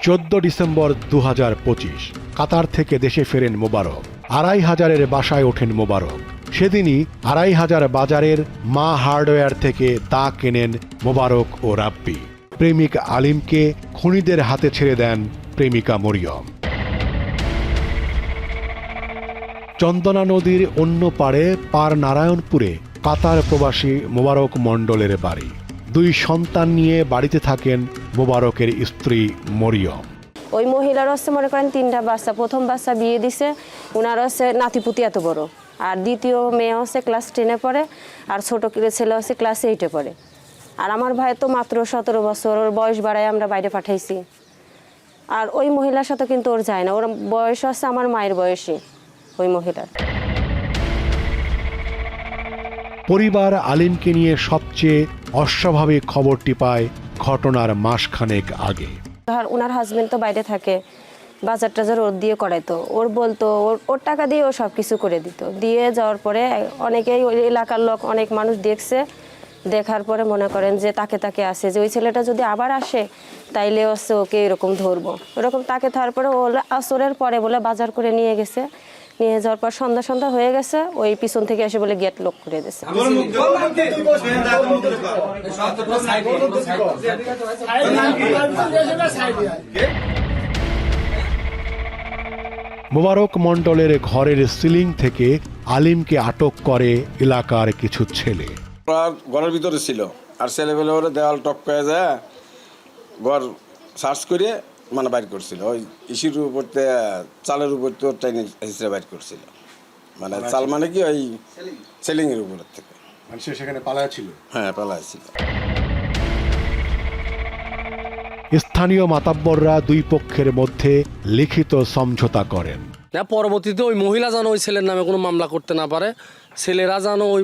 14 December 2025 কাতার থেকে দেশে ফেরেন মোবারক। 2500-এর বাসায় ওঠেন মোবারক। সেদিনই 2500 বাজারের মা হার্ডওয়্যার থেকে দা কেনেন মোবারক ও রাব্বি। প্রেমিক আলিমকে খুনিদের হাতে ছেড়ে দেন প্রেমিকা মরিয়ম। চন্দনা নদীর অন্য পাড়ে পার নারায়ণপুরে কাতার প্রবাসী মোবারক মণ্ডলের বাড়ি। 2 সন্তান নিয়ে বাড়িতে থাকেন মোবারকের স্ত্রী মরিয়ম। ওই মহিলার হচ্ছে মনে করেন 3টা বাচ্চা, প্রথম বাচ্চা বিয়ে দিছে, ওনার হচ্ছে নাতিপুতি এত বড়, আর দ্বিতীয় মেয়ে হচ্ছে ক্লাস 10-এ পড়ে, আর ছোট ছেলে হচ্ছে ক্লাস 8-এ পড়ে। আর আমার ভাই তো মাত্র 17 বছর, ওর বয়স বাড়ায় আমরা বাইরে পাঠাইছি। আর ওই মহিলার সাথে কিন্তু ওর যায় না, ওর বয়স হচ্ছে আমার মায়ের বয়সী ওই মহিলার। পরিবার আলিমকে নিয়ে সবচেয়ে অস্বাভাবিক খবরটি পায় ঘটনার মাসখানেক আগে। ওনার হাজবেন্ড তো বাইরে থাকে, বাজার টাজার ওর দিয়ে করাইতো, ওর বলতো ওর টাকা দিয়ে ও সব কিছু করে দিত। দিয়ে যাওয়ার পরে অনেকেই ওই এলাকার লোক অনেক মানুষ দেখছে, দেখার পরে মনে করেন যে তাকে আসে যে ওই ছেলেটা যদি আবার আসে তাইলে হচ্ছে ওকে এরকম ধরবো, এরকম তাকে তারপরে ও আসরের পরে বলে বাজার করে নিয়ে গেছে। নিয়ে যাওয়ার পর সন্ধ্যা হয়ে গেছে, ওই পিছন থেকে এসে বলে গেট লক করে দিয়েছে। মোবারক মণ্ডলের ঘরের সিলিং থেকে আলিমকে আটক করে এলাকার কিছু ছেলে। ঘরের ভিতরে ছিল, আর ছেলেবেলে ওরা দেওয়াল টপ করে যায় ঘর সার্চ করে মানে বাইর করছিল। ওই ইসির উপর চালের উপর তো ট্রেনিং হিসেবে বাইর করছিল, মানে চাল মানে কি ওই সেলিংয়ের উপর থেকে। মানে সে সেখানে পালায়া ছিল? হ্যাঁ, পালায়া ছিল। স্থানীয় মাতাব্বররা 2 পক্ষের মধ্যে লিখিত সমঝোতা করেন। পরবর্তীতে ওই মহিলা যেন ওই ছেলের নামে কোনো মামলা করতে না পারে, ছেলেরা যেন ওই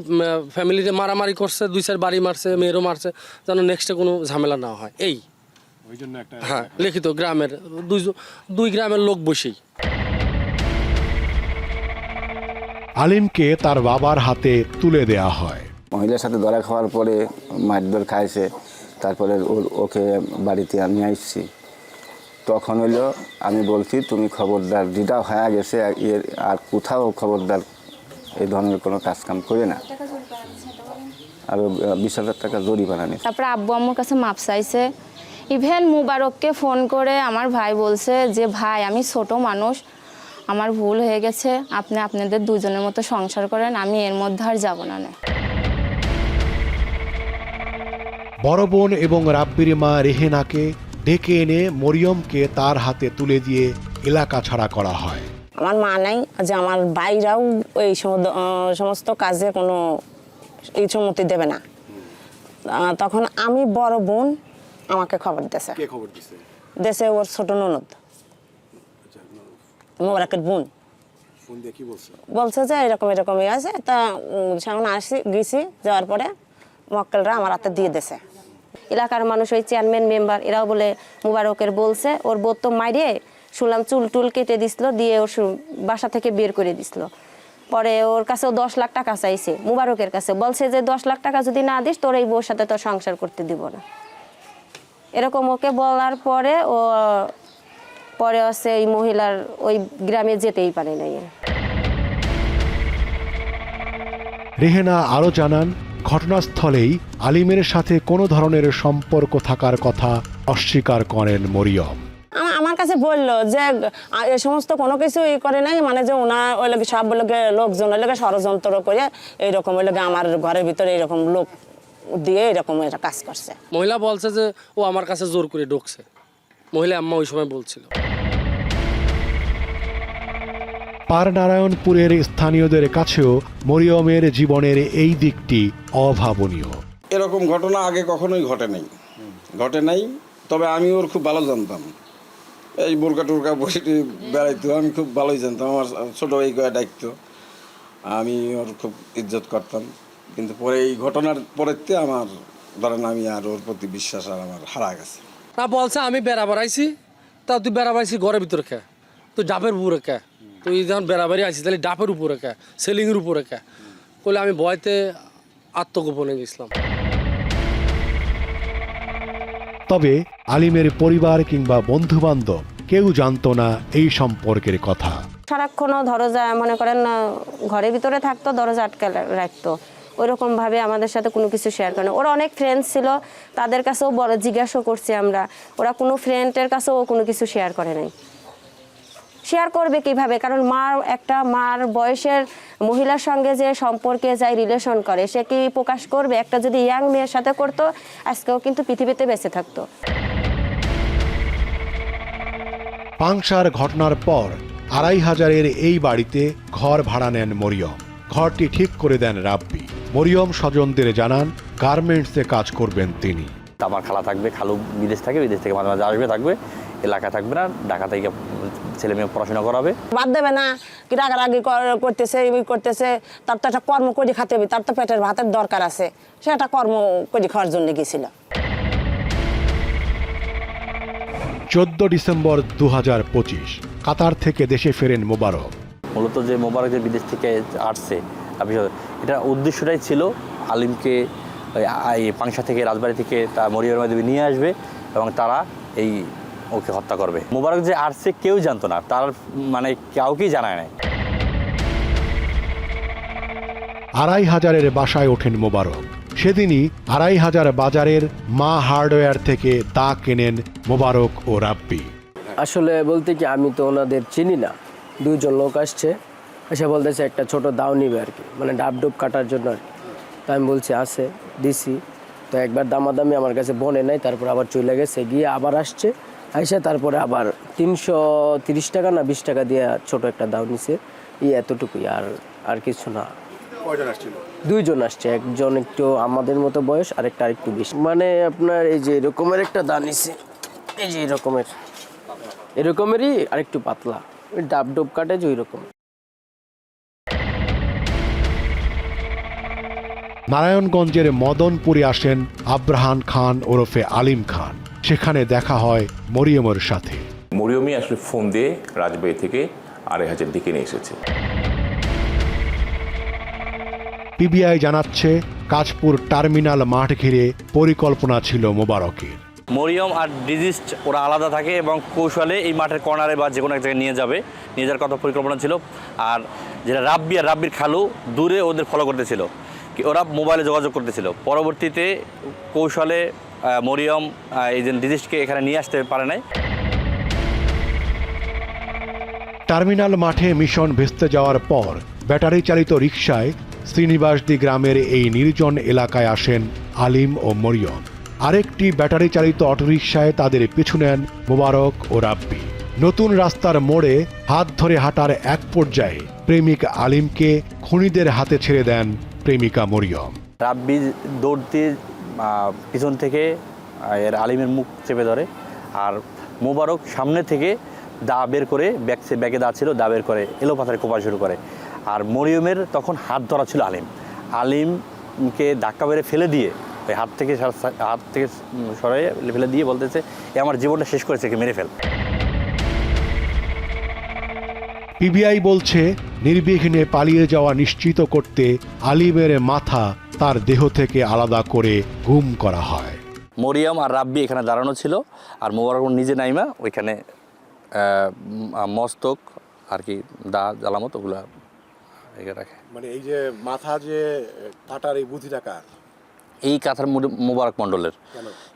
ফ্যামিলিতে মারামারি করছে, 2-4 বাড়ি মারছে, মেয়েরও মারছে, যেন নেক্সটে কোনো ঝামেলা না হয়। এই ওই জন্য একটা হ্যাঁ লিখিত গ্রামের 2 গ্রামের লোক বসেই। আলিমকে তার বাবার হাতে তুলে দেয়া হয়। মহিলার সাথে ধরা খাওয়ার পরে মারধর খাইছে, তারপরে ওকে বাড়িতে আমি আসছি। তখন হইলো আমি বলছি তুমি খবরদার, যেটা হয়ে গেছে এর আর কোথাও খবরদার এই ধরনের কোনো কাজকাম করে না, আর 20,000 টাকা জরিমানা নিয়েছে। তারপরে আব্বু আম্মুর কাছে মাপ চাইছে। ইভেন মুবারককে ফোন করে আমার ভাই বলছে যে ভাই আমি ছোট মানুষ, আমার ভুল হয়ে গেছে, আপনি আপনাদের 2জনের মতো সংসার করেন, আমি এর মধ্যে আর যাব না। বড় বোন এবং রাব্বির মা রেহেনাকে ডেকে এনে মরিয়মকে তার হাতে তুলে দিয়ে এলাকা ছাড়া করা হয়। আমার মা নাই, যে আমার ভাইরাও ওই সমস্ত কাজে কোনো সম্মতি দেবে না। তখন আমি বড় বোন আমাকে খবর দিয়েছে। কে খবর দিছে? দেশে ওর ছোট ননদ মোবারকের বোন। ফোন দিয়ে কি বলছে? বলছে যে এরকমই আছে। তা সামনে গেছি, যাওয়ার পরে মক্কেলরা আমার হাতে দিয়ে দিয়েছে। এলাকার মানুষ, ওই চেয়ারম্যান মেম্বার, এরাও বলে মুবারকের বলছে ওর বোধ তো মাইরে শুনলাম চুল কেটে দিছিল, দিয়ে ওর বাসা থেকে বের করে দিছিল। পরে ওর কাছেও 10 লাখ টাকা চাইছে মুবারকের কাছে, বলছে যে 10 লাখ টাকা যদি না দিস তোর এই বউর সাথে তো সংসার করতে দিব না। এরকম ওকে বলার পরে ও পরে হচ্ছে এই মহিলার ওই গ্রামে যেতেই পারে নাই। রেহেনা আরও জানান, ঘটনাস্থলেই আলিমের সাথে কোনো ধরনের সম্পর্ক থাকার কথা অস্বীকার করেন মরিয়ম। আমার কাছে বললো যে এ সমস্ত কোনো কিছু করে নাই, মানে যে ওনার ওই লোক সব লোকজন ওই লোকে ষড়যন্ত্র করে এইরকম ওই লোকে আমার ঘরের ভিতরে এরকম লোক দিয়ে এরকম একটা কাজ করছে। মহিলা বলছে যে ও আমার কাছে জোর করে ঢুকছে, মহিলা আম্মা ওই সময় বলছিল। পার নারায়ণপুরের স্থানীয়দের কাছেও মরিয়মের জীবনের এই দিকটি অভাবনীয়। এরকম ঘটনা আগে কখনোই ঘটে নাই। তবে আমি ওর খুব ভালো জানতাম, এই বোরকা টোরকা বসে বেড়াইতো, আমি খুব ভালোই জানতাম। আমার ছোটো ভাই কয়ে ডাকতো, আমি ওর খুব ইজ্জত করতাম। কিন্তু পরে এই ঘটনার পরেতে আমার ধরেন আমি আর ওর প্রতি বিশ্বাস আর আমার হারা গেছে। না বলছে আমি বেড়া বেড়াইছি, তা তুই বেড়া বেড়াইছি ঘরের ভিতরে কে, তুই ডাবের উপরে কে, তুই যখন বেড়াবাড়ি আছিস তাহলে ডাবের উপরে কে, সেলিংয়ের উপরে কে, বলে আমি ভয়তে আত্মগোপনে গেছিলাম। তবে আলিমের পরিবার কিংবা বন্ধুবান্ধব কেউ জানতো না এই সম্পর্কের কথা। সারাক্ষণও দরজা মনে করেন ঘরের ভিতরে থাকতো, দরজা আটকে রাখতো, ওইরকম ভাবে আমাদের সাথে কোনো কিছু শেয়ার করে না। ওরা অনেক ফ্রেন্ডস ছিল, তাদের কাছেও বড় জিজ্ঞাসা করছি আমরা, ওরা কোনো ফ্রেন্ডের কাছেও কোনো কিছু শেয়ার করে নাই। শেয়ার করবে কিভাবে? কারণ মার বয়সের মহিলার সঙ্গে যে সম্পর্কে যাই রিলেশন করে, সে কি প্রকাশ করবে? একটা যদি ইয়াং মেয়ের সাথে করতো, আজকেও কিন্তু পৃথিবীতে বেঁচে থাকতো। পাংশার ঘটনার পর ২৫০০-এর এই বাড়িতে ঘর ভাড়া নেন মরিয়ম। ঘরটি ঠিক করে দেন রাব্বি। মরিয়ম স্বজনদের জানান গার্মেন্টসে কাজ করবেন তিনি। আমার খালা থাকবে, খালু বিদেশ থাকে, বিদেশ থেকে মাঝে মাঝে আসবে, থাকবে, এলাকায় থাকবে না, ঢাকা থেকে ছেলে মেয়ে পড়াশোনা করাবে। বাদ দেবে না, কি রাগারাগি করতেছে, এই করতেছে, তার তো একটা কর্ম করে খাতে হবে, তার তো পেটের ভাতের দরকার আছে, সে একটা কর্ম করে খাওয়ার জন্য গেছিল। 14 ডিসেম্বর 2025 কাতার থেকে দেশে ফেরেন মোবারক। মূলত যে মোবারক যে বিদেশ থেকে আসছে, এটা উদ্দেশ্যটাই ছিল আলিমকে এই পাংশা থেকে, রাজবাড়ি থেকে তার মরিয়মের মাধ্যমে নিয়ে আসবে এবং তারা এই ওকে হত্যা করবে। মোবারক যে আসছে কেউ জানতো না, তার মানে কাউকেই জানায় নাই। ২৫০০-এর বাসায় ওঠেন মোবারক। সেদিনই ২৫০০ বাজারের মা হার্ডওয়্যার থেকে দা কেনেন মোবারক ও রাব্বি। আসলে বলতে কি, আমি তো ওনাদের চিনি না। দুইজন লোক আসছে, এসে বলতেছে একটা ছোট দাও নিবে আর কি, মানে ডাব ডুব কাটার জন্য আর কি। তো আমি বলছি আছে, দিছি। তো একবার দামাদামি আমার কাছে বনে নাই, তারপর আবার চলে গেছে, গিয়ে আবার আসছে, আইসা তারপরে আবার ৩৩০ টাকা না ২০ টাকা দিয়ে ছোট একটা দাও নিছে, এতটুকুই, আর কিছু না। দুইজন আসছে, একজন একটু আমাদের মতো বয়স, আরেকটা আরেকটু বেশি। মানে আপনার এই যে এরকমের একটা দা নিছে, এই যে এরকমেরই আরেকটু পাতলা, ওই ডাব ডুব কাটে যে ওই রকম। নারায়ণগঞ্জের মদনপুরে আসেন আব্রাহান খান ওরফে আলিম খান। সেখানে দেখা হয় মরিয়মের সাথে। মরিয়মই আসলে ফোন দিয়ে রাজবাড়ি থেকে ২৫০০ দিকে নিয়ে এসেছে। পিবিআই জানাচ্ছে কাশপুর টার্মিনাল মাঠ ঘিরে পরিকল্পনা ছিল মোবারকের। মরিয়ম আর ডিজিস্ট ওরা আলাদা থাকে এবং কৌশলে এই মাঠের কর্নারে বা যে কোনো এক জায়গায় নিয়ে যাওয়ার কথা পরিকল্পনা ছিল। আর যেটা রাব্বি আর রাব্বির খালু দূরে ওদের ফলো করতেছিল, ওরা মোবাইলে যোগাযোগ করতেছিল। পরবর্তীতে কৌশলে মরিয়ম এই যে ডিজিস্টকে এখানে নিয়ে আসতে পারে নাই। টার্মিনাল মাঠে মিশন ভেস্তে যাওয়ার পর ব্যাটারি চালিত রিকশায় শ্রীনিবাসদি গ্রামের এই নির্জন এলাকায় আসেন আলিম ও মরিয়ম। আরেকটি ব্যাটারি চালিত অটোরিকশায় তাদের পিছু নেন মোবারক ও রাব্বি। নতুন রাস্তার মোড়ে হাত ধরে হাঁটার এক পর্যায়ে প্রেমিক আলিমকে খুনিদের হাতে ছেড়ে দেন প্রেমিকা মরিয়ম। রাব্বি দৌড় দিয়ে পিছন থেকে এর আলিমের মুখ চেপে ধরে, আর মোবারক সামনে থেকে দা বের করে, ব্যাগে দা ছিল, দা বের করে এলোপাথারে কোপা শুরু করে। আর মরিয়মের তখন হাত ধরা ছিল আলিমকে ধাক্কা মেরে ফেলে দিয়ে, ওই হাত থেকে সরাই ফেলে দিয়ে বলতেছে, এ আমার জীবনটা শেষ করেছে, একে মেরে ফেল। পিবিআই বলছে নির্বিঘ্নে পালিয়ে যাওয়া নিশ্চিত করতে আলিমের মাথা তার দেহ থেকে আলাদা করে গুম করা হয়। মরিয়ম আর রাব্বি এখানে দাঁড়ানো ছিল, আর মোবারক নিজে নাইমা ওইখানে মস্তক আর কি দা জ্বালামত ওগুলা রাখে। মানে এই যে মাথা যে কাটার এই বুদ্ধি টাকা, এই কাঁথার মোবারক মণ্ডলের,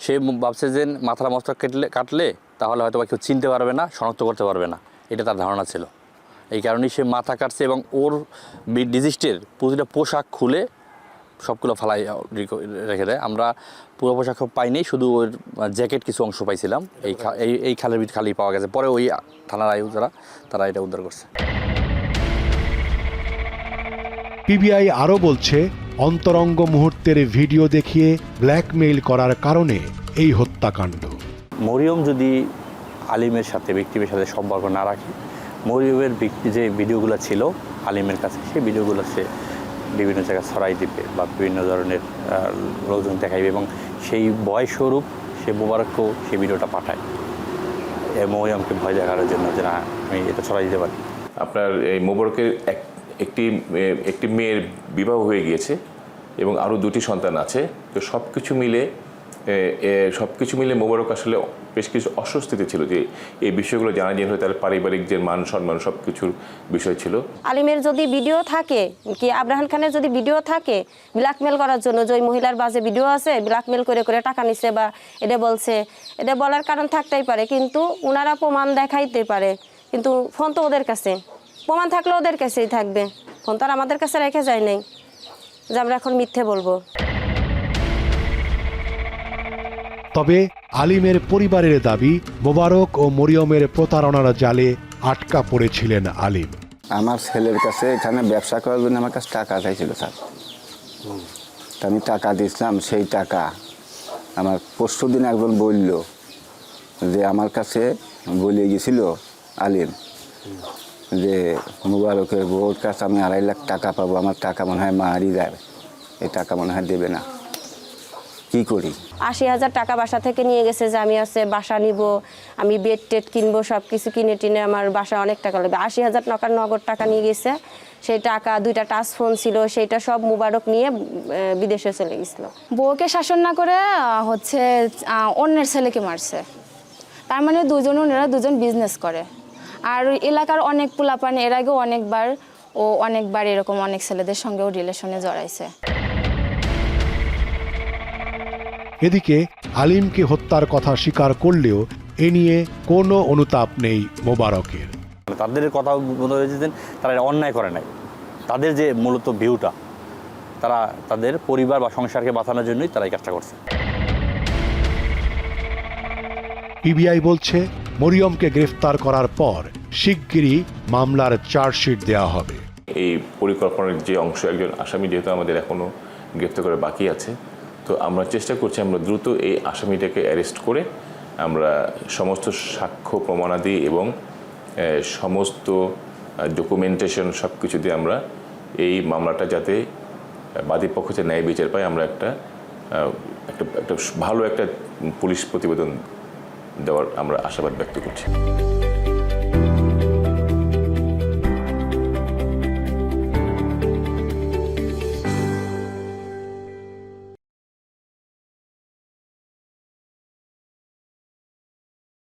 সে ভাবছে যে মাথার মস্তক কাটলে তাহলে হয়তো কেউ চিনতে পারবে না, শনাক্ত করতে পারবে না, এটা তার ধারণা ছিল। এই কারণেই সে মাথা কাটছে এবং ওর ডিজিস্টের প্রতিটা পোশাক খুলে সবগুলো ফালাই রেখে দেয়। আমরা পুরো পোশাক পাইনি, শুধু ওর জ্যাকেট কিছু অংশ পাইছিলাম। এই খালের ভিতরে খালি পাওয়া গেছে। পরে ওই থানার আয়ু তারা এটা উদ্ধার করছে। পিবিআই আরও বলছে অন্তরঙ্গ মুহূর্তের ভিডিও দেখিয়ে ব্ল্যাকমেইল করার কারণে এই হত্যাকাণ্ড। মরিয়ম যদি আলিমের সাথে, ব্যক্তির সাথে সম্পর্ক না রাখে, মরিয়মের যে ভিডিওগুলো ছিল আলিমের কাছে, সেই ভিডিওগুলো সে বিভিন্ন জায়গায় ছড়াই দিবে বা বিভিন্ন ধরনের লোকজন দেখাইবে এবং সেই ভয়স্বরূপ সে মোবারককেও সেই ভিডিওটা পাঠায় মরিয়মকে ভয় দেখানোর জন্য, যে না আমি এটা ছড়াই দিতে পারি। আপনার এই মোবারকের একটি মেয়ের বিবাহ হয়ে গিয়েছে এবং আরও 2টি সন্তান আছে। তো সব কিছু মিলে সব কিছু মিলে মোবারক আসলে বেশ কিছু অস্বস্তিতে ছিল, যে এই বিষয়গুলো জানা যায় হলে তার পারিবারিক যে মান সম্মান সব কিছুর বিষয় ছিল। আলিমের যদি ভিডিও থাকে, কি আব্রাহাম খানের যদি ভিডিও থাকে ব্ল্যাকমেল করার জন্য, যে ওই মহিলার বাজে ভিডিও আছে, ব্ল্যাকমেল করে করে টাকা নিচ্ছে বা এটা বলছে, এটা বলার কারণ থাকতেই পারে, কিন্তু ওনারা প্রমাণ দেখাইতে পারে। কিন্তু ফোন তো ওদের কাছে, প্রমাণ থাকলে ওদের কাছেই থাকবে, ফোন তো আর আমাদের কাছে রেখে যায় নাই যে আমরা এখন মিথ্যে বলবো। তবে আলিমের পরিবারের দাবি, মোবারক ও মরিয়মের প্রতারণার জালে আটকা পড়েছিলেন আলিম। আমার ছেলের কাছে এখানে ব্যবসা করার জন্য আমার কাছে টাকা চাইছিল স্যার। তা আমি টাকা দিয়েছিলাম, সেই টাকা আমার পরশু দিন একজন বলল যে আমার কাছে বলে গেছিল আলিম যে মোবারকের বউর কাছে আমি 2.5 লাখ টাকা পাবো, আমার টাকা মনে হয় মারি যাবে, এই টাকা মনে হয় দেবে না, কি করি? 80,000 টাকা বাসা থেকে নিয়ে গেছে যে আমি আছে বাসা নিব, আমি বেড টেড কিনবো, সব কিছু কিনে টিনে আমার বাসা অনেক টাকা লাগবে। 80,000 টাকার নগদ টাকা নিয়ে গেছে। সেই টাকা 2টা টাচ ফোন ছিল, সেইটা সব মোবারক নিয়ে বিদেশে চলে গেছিল। বউকে শাসন না করে হচ্ছে অন্যের ছেলেকে মারছে। তার মানে ওনারা দুজন বিজনেস করে। আর এলাকার অনেক পোলাপান এর আগেও অনেকবার এরকম অনেক ছেলেদের সঙ্গেও রিলেশনে জড়াইছে। এদিকে আলিমকে হত্যার কথা স্বীকার করলেও এ নিয়ে কোনো অনুতাপ নেই মোবারকের। তাদের কথা বলতে হয়েছে যে তারা এটা অন্যায় করে নাই, তাদের যে মূলত ভিউটা, তারা তাদের পরিবার বা সংসারকে বাঁচানোর জন্যই তারা এই কাজটা করছে। পিবিআই বলছে, মরিয়মকে গ্রেফতার করার পর শিগগিরই মামলার চার্জশিট দেওয়া হবে। এই পরিকল্পনার যে অংশ একজন আসামি যেহেতু আমাদের এখনও গ্রেফতার করা বাকি আছে, তো আমরা চেষ্টা করছি আমরা দ্রুত এই আসামিটাকে অ্যারেস্ট করে আমরা সমস্ত সাক্ষ্য প্রমাণাদি এবং সমস্ত ডকুমেন্টেশন সব কিছু দিয়ে আমরা এই মামলাটা যাতে বাদী পক্ষ থেকে ন্যায় বিচার পায়, আমরা একটা ভালো একটা পুলিশ প্রতিবেদন দেওয়ার আমরা আশাবাদ ব্যক্ত করছি।